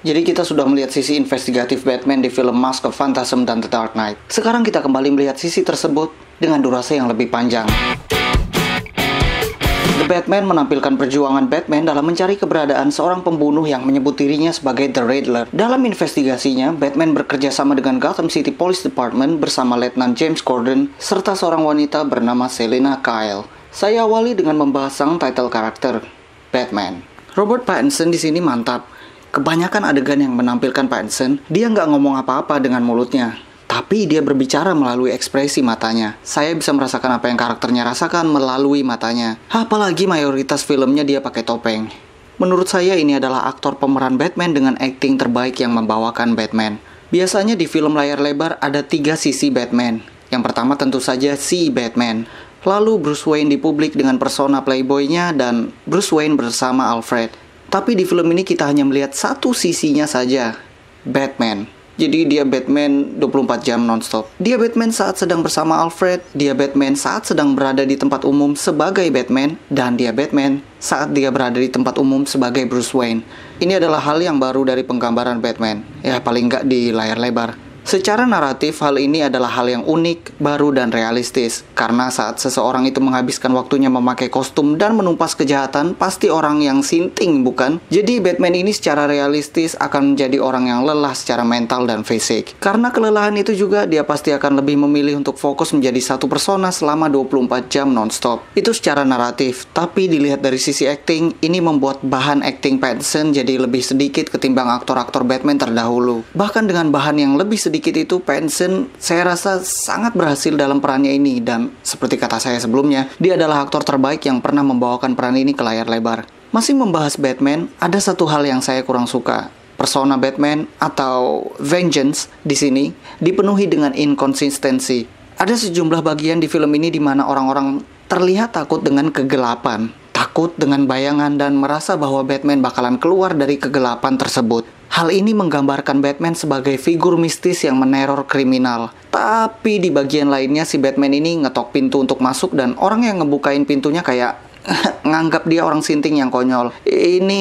Jadi kita sudah melihat sisi investigatif Batman di film Mask of Phantasm dan The Dark Knight. Sekarang kita kembali melihat sisi tersebut dengan durasi yang lebih panjang. The Batman menampilkan perjuangan Batman dalam mencari keberadaan seorang pembunuh yang menyebut dirinya sebagai The Riddler. Dalam investigasinya, Batman bekerja sama dengan Gotham City Police Department bersama Letnan James Gordon serta seorang wanita bernama Selina Kyle. Saya awali dengan membahas sang title karakter, Batman. Robert Pattinson di sini mantap. Kebanyakan adegan yang menampilkan Pattinson, dia nggak ngomong apa-apa dengan mulutnya. Tapi dia berbicara melalui ekspresi matanya. Saya bisa merasakan apa yang karakternya rasakan melalui matanya. Apalagi mayoritas filmnya dia pakai topeng. Menurut saya ini adalah aktor pemeran Batman dengan akting terbaik yang membawakan Batman. Biasanya di film layar lebar ada 3 sisi Batman. Yang pertama tentu saja si Batman. Lalu Bruce Wayne di publik dengan persona playboy-nya dan Bruce Wayne bersama Alfred. Tapi di film ini kita hanya melihat satu sisinya saja, Batman. Jadi dia Batman 24 jam nonstop. Dia Batman saat sedang bersama Alfred, dia Batman saat sedang berada di tempat umum sebagai Batman, dan dia Batman saat dia berada di tempat umum sebagai Bruce Wayne. Ini adalah hal yang baru dari penggambaran Batman, ya paling nggak di layar lebar. Secara naratif, hal ini adalah hal yang unik, baru, dan realistis. Karena saat seseorang itu menghabiskan waktunya memakai kostum dan menumpas kejahatan, pasti orang yang sinting, bukan? Jadi Batman ini secara realistis akan menjadi orang yang lelah secara mental dan fisik. Karena kelelahan itu juga, dia pasti akan lebih memilih untuk fokus menjadi satu persona selama 24 jam nonstop. Itu secara naratif, tapi dilihat dari sisi acting, ini membuat bahan acting Pattinson jadi lebih sedikit ketimbang aktor-aktor Batman terdahulu. Bahkan dengan bahan yang lebih sedikit itu, Pattinson saya rasa sangat berhasil dalam perannya ini, dan seperti kata saya sebelumnya, dia adalah aktor terbaik yang pernah membawakan peran ini ke layar lebar. Masih membahas Batman, ada satu hal yang saya kurang suka. Persona Batman atau Vengeance di sini dipenuhi dengan inkonsistensi. Ada sejumlah bagian di film ini di mana orang-orang terlihat takut dengan kegelapan, takut dengan bayangan, dan merasa bahwa Batman bakalan keluar dari kegelapan tersebut. Hal ini menggambarkan Batman sebagai figur mistis yang meneror kriminal. Tapi di bagian lainnya si Batman ini ngetok pintu untuk masuk dan orang yang ngebukain pintunya kayak nganggap dia orang sinting yang konyol. Ini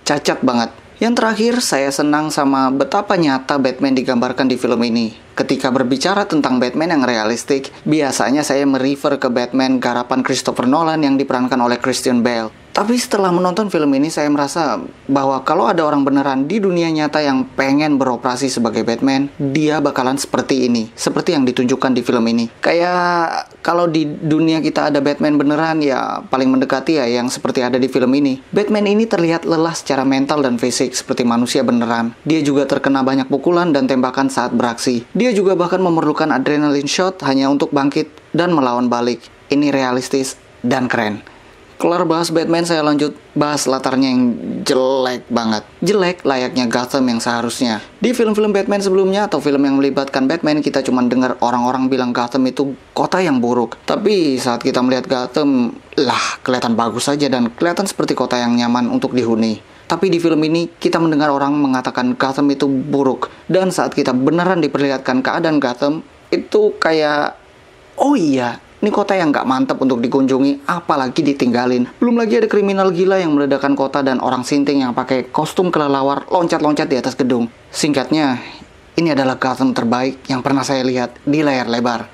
cacat banget. Yang terakhir, saya senang sama betapa nyata Batman digambarkan di film ini. Ketika berbicara tentang Batman yang realistik, biasanya saya merefer ke Batman garapan Christopher Nolan yang diperankan oleh Christian Bale. Tapi setelah menonton film ini, saya merasa bahwa kalau ada orang beneran di dunia nyata yang pengen beroperasi sebagai Batman, dia bakalan seperti ini, seperti yang ditunjukkan di film ini. Kayak kalau di dunia kita ada Batman beneran, ya paling mendekati ya yang seperti ada di film ini. Batman ini terlihat lelah secara mental dan fisik seperti manusia beneran. Dia juga terkena banyak pukulan dan tembakan saat beraksi. Dia juga bahkan memerlukan adrenaline shot hanya untuk bangkit dan melawan balik. Ini realistis dan keren. Kelar bahas Batman, saya lanjut bahas latarnya yang jelek banget. Jelek layaknya Gotham yang seharusnya. Di film-film Batman sebelumnya atau film yang melibatkan Batman, kita cuma dengar orang-orang bilang Gotham itu kota yang buruk. Tapi saat kita melihat Gotham, kelihatan bagus saja dan kelihatan seperti kota yang nyaman untuk dihuni. Tapi di film ini kita mendengar orang mengatakan Gotham itu buruk. Dan saat kita beneran diperlihatkan keadaan Gotham, itu kayak, oh iya, ini kota yang gak mantap untuk dikunjungi, apalagi ditinggalin. Belum lagi ada kriminal gila yang meledakkan kota dan orang sinting yang pakai kostum kelelawar loncat-loncat di atas gedung. Singkatnya, ini adalah Gotham terbaik yang pernah saya lihat di layar lebar.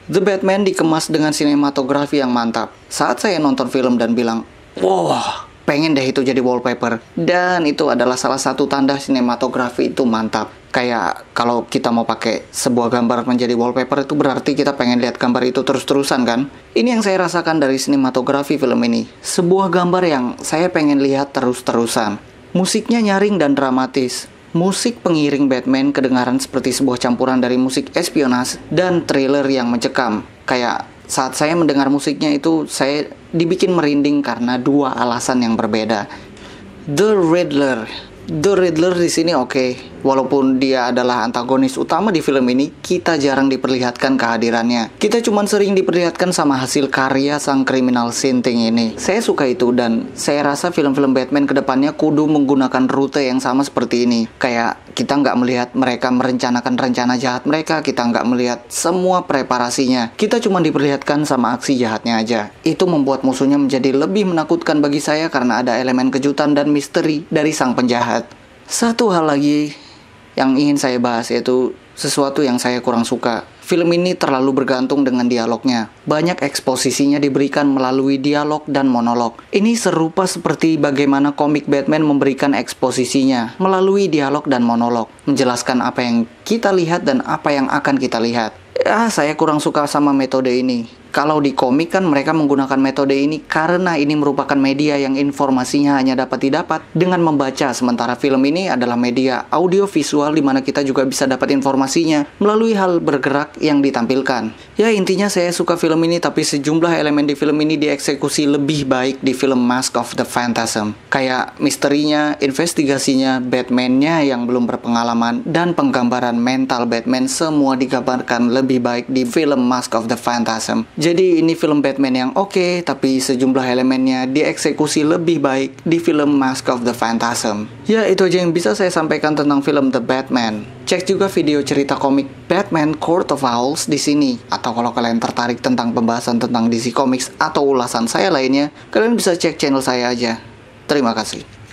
The Batman dikemas dengan sinematografi yang mantap. Saat saya nonton film dan bilang, wow, pengen deh itu jadi wallpaper. Dan itu adalah salah satu tanda sinematografi itu mantap. Kayak kalau kita mau pakai sebuah gambar menjadi wallpaper, itu berarti kita pengen lihat gambar itu terus-terusan kan? Ini yang saya rasakan dari sinematografi film ini. Sebuah gambar yang saya pengen lihat terus-terusan. Musiknya nyaring dan dramatis. Musik pengiring Batman kedengaran seperti sebuah campuran dari musik espionage dan thriller yang mencekam. Kayak saat saya mendengar musiknya itu, saya dibikin merinding karena 2 alasan yang berbeda. The Riddler di sini oke. Walaupun dia adalah antagonis utama di film ini, kita jarang diperlihatkan kehadirannya. Kita cuma sering diperlihatkan sama hasil karya sang kriminal sinting ini. Saya suka itu dan saya rasa film-film Batman kedepannya kudu menggunakan rute yang sama seperti ini. Kayak kita nggak melihat mereka merencanakan rencana jahat mereka, kita nggak melihat semua preparasinya. Kita cuma diperlihatkan sama aksi jahatnya aja. Itu membuat musuhnya menjadi lebih menakutkan bagi saya karena ada elemen kejutan dan misteri dari sang penjahat. Satu hal lagi yang ingin saya bahas yaitu sesuatu yang saya kurang suka. Film ini terlalu bergantung dengan dialognya. Banyak eksposisinya diberikan melalui dialog dan monolog. Ini serupa seperti bagaimana komik Batman memberikan eksposisinya melalui dialog dan monolog, menjelaskan apa yang kita lihat dan apa yang akan kita lihat. Ya, saya kurang suka sama metode ini. Kalau di komik kan mereka menggunakan metode ini karena ini merupakan media yang informasinya hanya dapat didapat dengan membaca, sementara film ini adalah media audio visual di mana kita juga bisa dapat informasinya melalui hal bergerak yang ditampilkan. Ya, intinya saya suka film ini, tapi sejumlah elemen di film ini dieksekusi lebih baik di film Mask of the Phantasm. Kayak misterinya, investigasinya, Batman-nya yang belum berpengalaman, dan penggambaran mental Batman semua digambarkan lebih baik di film Mask of the Phantasm. Jadi ini film Batman yang oke, tapi sejumlah elemennya dieksekusi lebih baik di film Mask of the Phantasm. Ya, itu aja yang bisa saya sampaikan tentang film The Batman. Cek juga video cerita komik Batman Court of Owls di sini. Atau kalau kalian tertarik tentang pembahasan tentang DC Comics atau ulasan saya lainnya, kalian bisa cek channel saya aja. Terima kasih.